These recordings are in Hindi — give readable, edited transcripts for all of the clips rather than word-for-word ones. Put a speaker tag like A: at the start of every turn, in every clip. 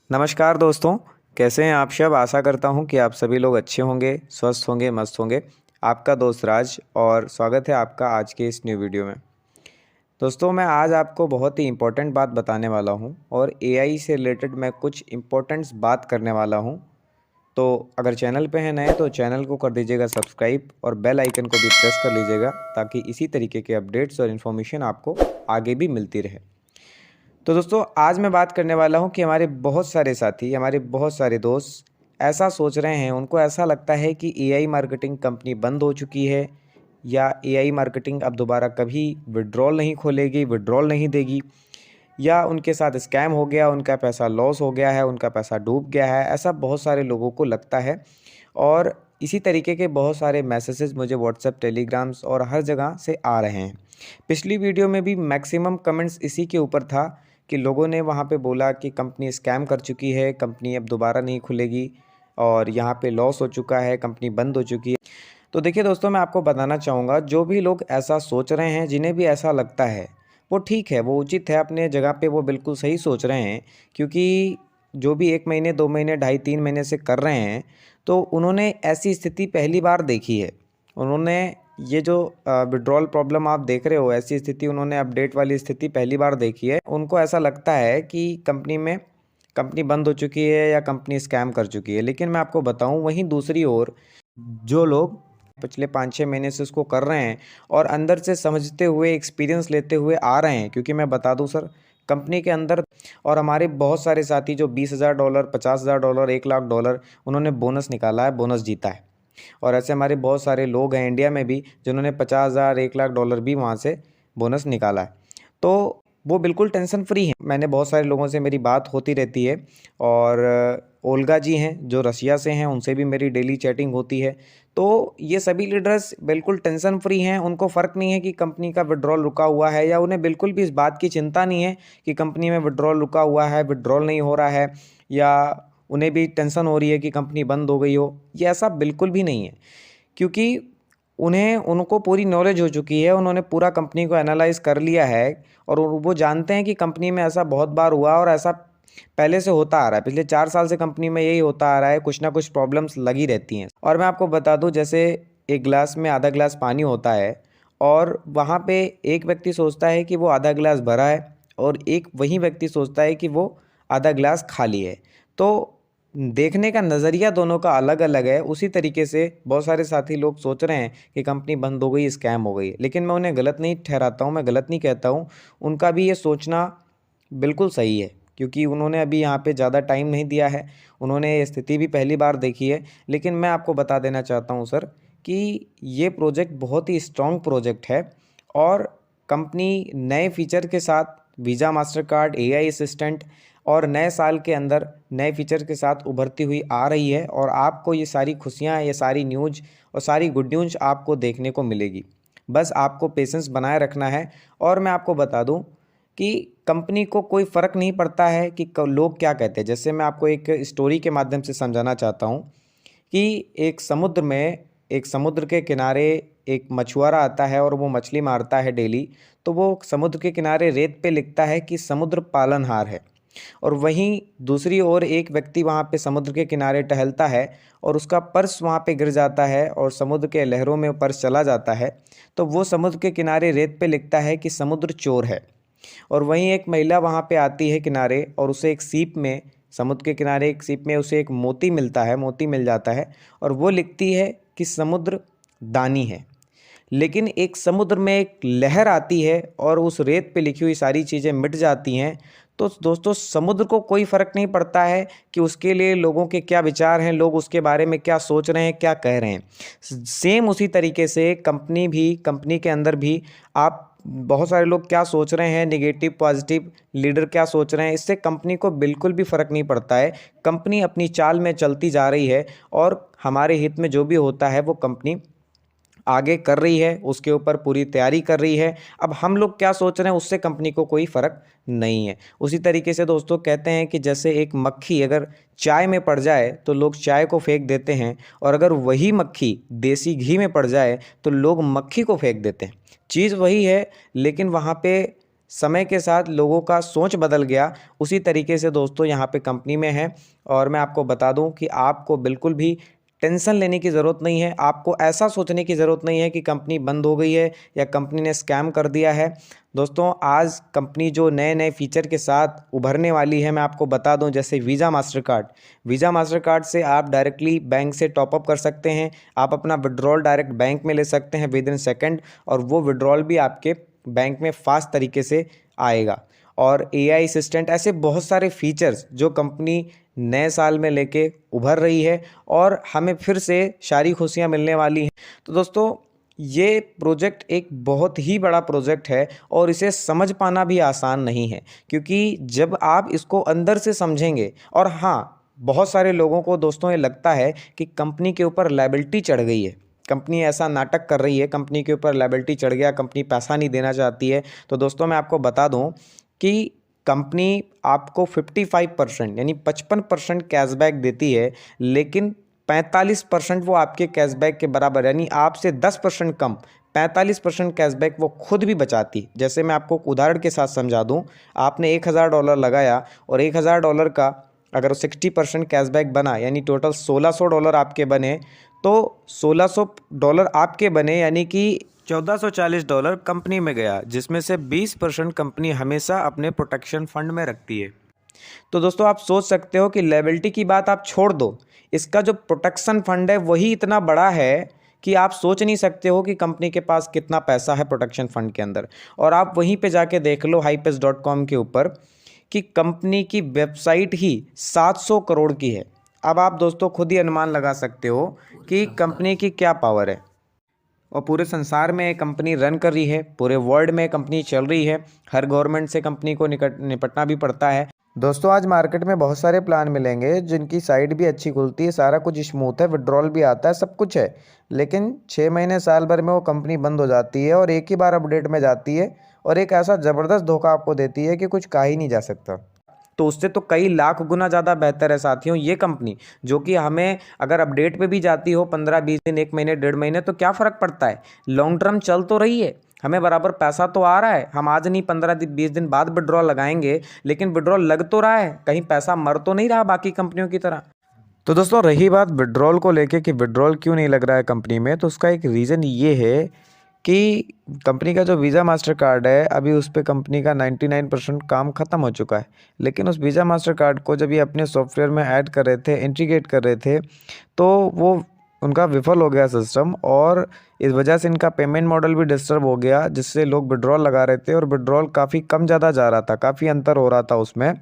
A: नमस्कार दोस्तों, कैसे हैं आप सब। आशा करता हूं कि आप सभी लोग अच्छे होंगे, स्वस्थ होंगे, मस्त होंगे। आपका दोस्त राज और स्वागत है आपका आज के इस न्यू वीडियो में। दोस्तों, मैं आज आपको बहुत ही इम्पोर्टेंट बात बताने वाला हूं और एआई से रिलेटेड मैं कुछ इम्पोर्टेंट्स बात करने वाला हूं। तो अगर चैनल पे हैं नए तो चैनल को कर दीजिएगा सब्सक्राइब और बेल आइकन को भी प्रेस कर लीजिएगा ताकि इसी तरीके के अपडेट्स और इन्फॉर्मेशन आपको आगे भी मिलती रहे। तो दोस्तों, आज मैं बात करने वाला हूं कि हमारे बहुत सारे साथी, हमारे बहुत सारे दोस्त ऐसा सोच रहे हैं, उनको ऐसा लगता है कि एआई मार्केटिंग कंपनी बंद हो चुकी है या एआई मार्केटिंग अब दोबारा कभी विड्रॉल नहीं खोलेगी, विड्रॉल नहीं देगी, या उनके साथ स्कैम हो गया, उनका पैसा लॉस हो गया है, उनका पैसा डूब गया है। ऐसा बहुत सारे लोगों को लगता है और इसी तरीके के बहुत सारे मैसेजेस मुझे व्हाट्सएप, टेलीग्राम्स और हर जगह से आ रहे हैं। पिछली वीडियो में भी मैक्सिमम कमेंट्स इसी के ऊपर था कि लोगों ने वहाँ पे बोला कि कंपनी स्कैम कर चुकी है, कंपनी अब दोबारा नहीं खुलेगी और यहाँ पे लॉस हो चुका है, कंपनी बंद हो चुकी है। तो देखिए दोस्तों, मैं आपको बताना चाहूँगा, जो भी लोग ऐसा सोच रहे हैं, जिन्हें भी ऐसा लगता है, वो ठीक है, वो उचित है, अपने जगह पे वो बिल्कुल सही सोच रहे हैं। क्योंकि जो भी 1 महीने, 2 महीने, ढाई 3 महीने से कर रहे हैं, तो उन्होंने ऐसी स्थिति पहली बार देखी है। उन्होंने ये जो विड्रॉल प्रॉब्लम आप देख रहे हो, ऐसी स्थिति उन्होंने, अपडेट वाली स्थिति पहली बार देखी है। उनको ऐसा लगता है कि कंपनी बंद हो चुकी है या कंपनी स्कैम कर चुकी है। लेकिन मैं आपको बताऊं, वहीं दूसरी ओर जो लोग पिछले 5-6 महीने से उसको कर रहे हैं और अंदर से समझते हुए, एक्सपीरियंस लेते हुए आ रहे हैं, क्योंकि मैं बता दूं सर, कंपनी के अंदर और हमारे बहुत सारे साथी जो $20,000, $50,000, $1,00,000 उन्होंने बोनस निकाला है, बोनस जीता है। और ऐसे हमारे बहुत सारे लोग हैं इंडिया में भी जिन्होंने 50,000, $1,00,000 भी वहाँ से बोनस निकाला है। तो वो बिल्कुल टेंशन फ्री हैं। मैंने बहुत सारे लोगों से मेरी बात होती रहती है और ओल्गा जी हैं जो रसिया से हैं, उनसे भी मेरी डेली चैटिंग होती है। तो ये सभी लीडर्स बिल्कुल टेंशन फ्री हैं। उनको फ़र्क नहीं है कि कंपनी का विड्रॉल रुका हुआ है, या उन्हें बिल्कुल भी इस बात की चिंता नहीं है कि कंपनी में विड्रॉल रुका हुआ है, विड्रॉल नहीं हो रहा है, या उन्हें भी टेंशन हो रही है कि कंपनी बंद हो गई हो। ये ऐसा बिल्कुल भी नहीं है, क्योंकि उनको पूरी नॉलेज हो चुकी है। उन्होंने पूरा कंपनी को एनालाइज़ कर लिया है और वो जानते हैं कि कंपनी में ऐसा बहुत बार हुआ और ऐसा पहले से होता आ रहा है। पिछले 4 साल से कंपनी में यही होता आ रहा है, कुछ ना कुछ प्रॉब्लम्स लगी रहती हैं। और मैं आपको बता दूं, जैसे एक गिलास में आधा गिलास पानी होता है और वहाँ पे एक व्यक्ति सोचता है कि वो आधा गिलास भरा है और एक वही व्यक्ति सोचता है कि वो आधा गिलास खाली है। तो देखने का नज़रिया दोनों का अलग अलग है। उसी तरीके से बहुत सारे साथी लोग सोच रहे हैं कि कंपनी बंद हो गई, स्कैम हो गई, लेकिन मैं उन्हें गलत नहीं ठहराता हूँ, मैं गलत नहीं कहता हूँ। उनका भी ये सोचना बिल्कुल सही है, क्योंकि उन्होंने अभी यहाँ पे ज़्यादा टाइम नहीं दिया है, उन्होंने ये स्थिति भी पहली बार देखी है। लेकिन मैं आपको बता देना चाहता हूँ सर कि ये प्रोजेक्ट बहुत ही स्ट्रॉन्ग प्रोजेक्ट है और कंपनी नए फीचर के साथ, visa, master card, AI assistant और नए साल के अंदर नए फीचर के साथ उभरती हुई आ रही है। और आपको ये सारी खुशियाँ, ये सारी न्यूज़ और सारी गुड न्यूज़ आपको देखने को मिलेगी। बस आपको पेशेंस बनाए रखना है। और मैं आपको बता दूं कि कंपनी को कोई फ़र्क नहीं पड़ता है कि लोग क्या कहते हैं। जैसे मैं आपको एक स्टोरी के माध्यम से समझाना चाहता हूँ कि एक समुद्र के किनारे एक मछुआरा आता है और वो मछली मारता है डेली। तो वो समुद्र के किनारे रेत पे लिखता है कि समुद्र पालनहार है। और वहीं दूसरी ओर एक व्यक्ति वहाँ पे समुद्र के किनारे टहलता है और उसका पर्स वहाँ पे गिर जाता है और समुद्र के लहरों में पर्स चला जाता है। तो वो समुद्र के किनारे रेत पे लिखता है कि समुद्र चोर है। और वहीं एक महिला वहाँ पे आती है किनारे और उसे एक सीप में, समुद्र के किनारे एक सीप में उसे एक मोती मिलता है, मोती मिल जाता है और वो लिखती है कि समुद्र दानी है। लेकिन एक समुद्र में एक लहर आती है और उस रेत पे लिखी हुई सारी चीज़ें मिट जाती हैं। तो दोस्तों, समुद्र को कोई फ़र्क नहीं पड़ता है कि उसके लिए लोगों के क्या विचार हैं, लोग उसके बारे में क्या सोच रहे हैं, क्या कह रहे हैं। सेम उसी तरीके से कंपनी के अंदर भी आप, बहुत सारे लोग क्या सोच रहे हैं, नेगेटिव पॉजिटिव लीडर क्या सोच रहे हैं, इससे कंपनी को बिल्कुल भी फ़र्क नहीं पड़ता है। कंपनी अपनी चाल में चलती जा रही है और हमारे हित में जो भी होता है वो कंपनी आगे कर रही है, उसके ऊपर पूरी तैयारी कर रही है। अब हम लोग क्या सोच रहे हैं उससे कंपनी को कोई फ़र्क नहीं है। उसी तरीके से दोस्तों, कहते हैं कि जैसे एक मक्खी अगर चाय में पड़ जाए तो लोग चाय को फेंक देते हैं, और अगर वही मक्खी देसी घी में पड़ जाए तो लोग मक्खी को फेंक देते हैं। चीज़ वही है, लेकिन वहाँ पे समय के साथ लोगों का सोच बदल गया, उसी तरीके से दोस्तों यहाँ पे कंपनी में है। और मैं आपको बता दूं कि आपको बिल्कुल भी टेंशन लेने की ज़रूरत नहीं है, आपको ऐसा सोचने की ज़रूरत नहीं है कि कंपनी बंद हो गई है या कंपनी ने स्कैम कर दिया है। दोस्तों आज कंपनी जो नए नए फीचर के साथ उभरने वाली है, मैं आपको बता दूं, जैसे वीज़ा मास्टर कार्ड से आप डायरेक्टली बैंक से टॉपअप कर सकते हैं, आप अपना विड्रॉल डायरेक्ट बैंक में ले सकते हैं विद इन सेकेंड, और वो विड्रॉल भी आपके बैंक में फास्ट तरीके से आएगा। और एआई असिस्टेंट, ऐसे बहुत सारे फीचर्स जो कंपनी नए साल में लेके उभर रही है और हमें फिर से सारी खुशियां मिलने वाली हैं। तो दोस्तों ये प्रोजेक्ट एक बहुत ही बड़ा प्रोजेक्ट है और इसे समझ पाना भी आसान नहीं है, क्योंकि जब आप इसको अंदर से समझेंगे, और हाँ, बहुत सारे लोगों को दोस्तों ये लगता है कि कंपनी के ऊपर लायबिलिटी चढ़ गई है, कंपनी ऐसा नाटक कर रही है, कंपनी के ऊपर लायबिलिटी चढ़ गया, कंपनी पैसा नहीं देना चाहती है। तो दोस्तों मैं आपको बता दूं कि कंपनी आपको 55% यानी 55% कैशबैक देती है, लेकिन 45% वो आपके कैशबैक के बराबर, यानी आपसे 10% कम 45% कैशबैक वो खुद भी बचाती। जैसे मैं आपको उदाहरण के साथ समझा दूं, आपने $1000 लगाया और $1000 का अगर 60% कैशबैक बना, यानी टोटल $1600 आपके बने, तो $1600 आपके बने, यानी कि $1440 कंपनी में गया, जिसमें से 20% कंपनी हमेशा अपने प्रोटेक्शन फंड में रखती है। तो दोस्तों आप सोच सकते हो कि लायबिलिटी की बात आप छोड़ दो, इसका जो प्रोटेक्शन फंड है वही इतना बड़ा है कि आप सोच नहीं सकते हो कि कंपनी के पास कितना पैसा है प्रोटेक्शन फंड के अंदर। और आप वहीं पे जाके देख लो hypex.com के ऊपर कि कंपनी की वेबसाइट ही 700 करोड़ की है। अब आप दोस्तों खुद ही अनुमान लगा सकते हो कि कंपनी की क्या पावर है, और पूरे संसार में कंपनी रन कर रही है, पूरे वर्ल्ड में कंपनी चल रही है, हर गवर्नमेंट से कंपनी को निपटना भी पड़ता है। दोस्तों आज मार्केट में बहुत सारे प्लान मिलेंगे जिनकी साइट भी अच्छी खुलती है, सारा कुछ स्मूथ है, विड्रॉल भी आता है, सब कुछ है, लेकिन 6 महीने साल भर में वो कंपनी बंद हो जाती है और एक ही बार अपडेट में जाती है और एक ऐसा ज़बरदस्त धोखा आपको देती है कि कुछ कहा ही नहीं जा सकता। तो उससे तो कई लाख गुना ज़्यादा बेहतर है साथियों ये कंपनी, जो कि हमें अगर अपडेट पे भी जाती हो 15-20 दिन, 1 महीने, 1.5 महीने, तो क्या फ़र्क पड़ता है, लॉन्ग टर्म चल तो रही है, हमें बराबर पैसा तो आ रहा है। हम आज नहीं 15-20 दिन बाद विड्रॉल लगाएंगे, लेकिन विड्रॉल लग तो रहा है, कहीं पैसा मर तो नहीं रहा बाकी कंपनियों की तरह। तो दोस्तों रही बात विड्रॉल को लेके कि विड्रॉल क्यों नहीं लग रहा है कंपनी में, तो उसका एक रीज़न ये है कि कंपनी का जो वीज़ा मास्टर कार्ड है, अभी उस पे कंपनी का 99% काम ख़त्म हो चुका है। लेकिन उस वीज़ा मास्टर कार्ड को जब ये अपने सॉफ्टवेयर में ऐड कर रहे थे, इंटीग्रेट कर रहे थे, तो वो उनका विफल हो गया सिस्टम, और इस वजह से इनका पेमेंट मॉडल भी डिस्टर्ब हो गया, जिससे लोग विड्रॉल लगा रहे थे और विड्रॉल काफ़ी कम ज़्यादा जा रहा था, काफ़ी अंतर हो रहा था उसमें।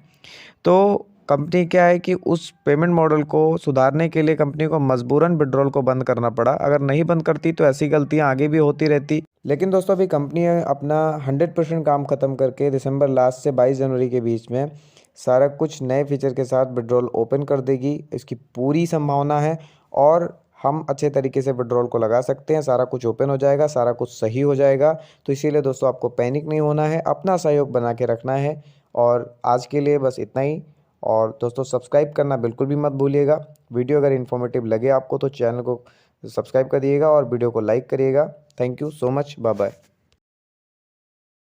A: तो कंपनी क्या है कि उस पेमेंट मॉडल को सुधारने के लिए कंपनी को मजबूरन विड्रॉल को बंद करना पड़ा। अगर नहीं बंद करती तो ऐसी गलतियां आगे भी होती रहती। लेकिन दोस्तों अभी कंपनी अपना 100% काम ख़त्म करके दिसंबर लास्ट से 22 जनवरी के बीच में सारा कुछ नए फीचर के साथ विड्रॉल ओपन कर देगी, इसकी पूरी संभावना है, और हम अच्छे तरीके से विड्रॉल को लगा सकते हैं, सारा कुछ ओपन हो जाएगा, सारा कुछ सही हो जाएगा। तो इसीलिए दोस्तों आपको पैनिक नहीं होना है, अपना सहयोग बना के रखना है। और आज के लिए बस इतना ही। और दोस्तों सब्सक्राइब करना बिल्कुल भी मत भूलिएगा। वीडियो अगर इन्फॉर्मेटिव लगे आपको तो चैनल को सब्सक्राइब करिएगा और वीडियो को लाइक करिएगा। Thank you so much, bye bye.